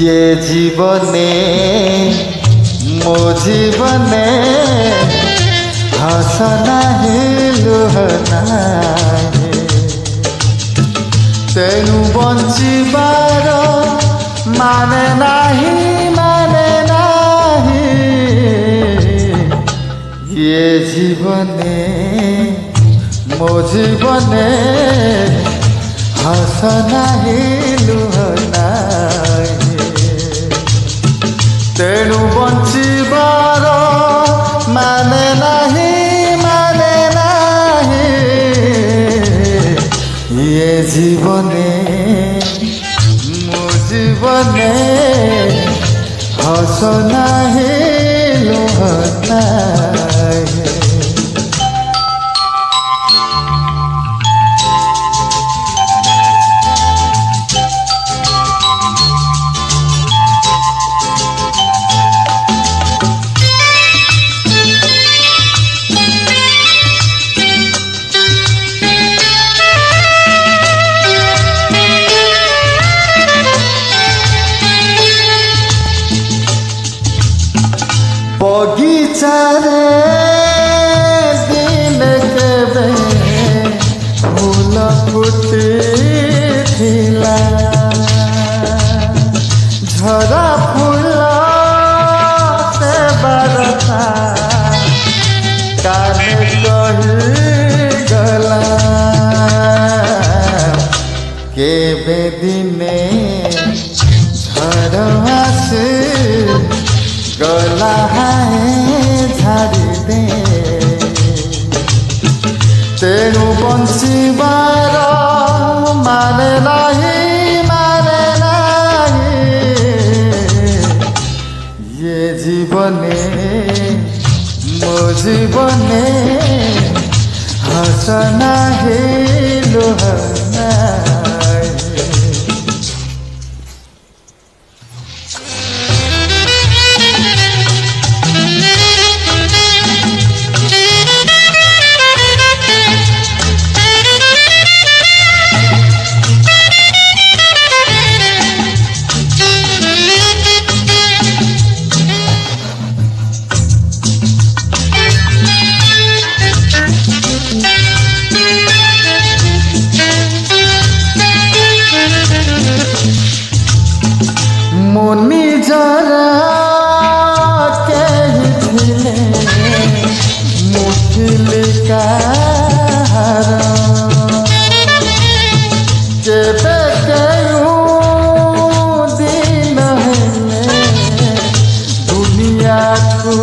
ये जीवने मो जीवने हस नाही लुह नाही तेणु बंचिबार माने नाही ये जीवने मो जीवने हस नाही लुह नाही तेणु बंचिबार माने नाही ये जीवने मो जीवने हस नाही लुह नाही। बगीचारे दिन केबे फूल फुटी थिला झरा फूल से बरसा काने कही गला केबे दिने झड़ आसे गला है झाड़ी दे तेणु बंचिबार माने नाही ये जीवने मो जीवने हस नाही लुह नाही। मुनि जरा कही थिले मुठिलिका केबे केहू दिन हेले दुनिया को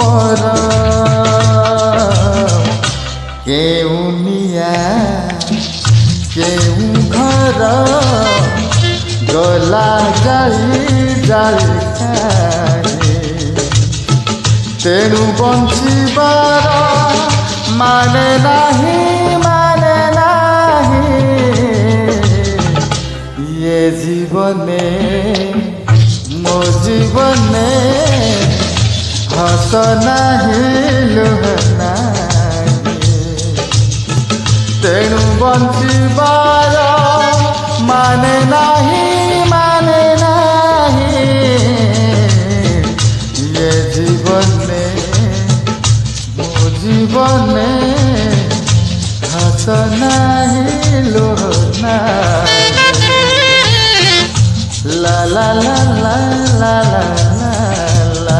पर केउनिया केहू घर गला जाई जाई खाए तेणु बंचिबार माने नाही ये जीवने मो जीवने हस नाही लुह नाही तेणु बंचिबार माने नाही ये जीवने मो जीवने हस नाही लुह नाही। ला ला ला ला ला ला ला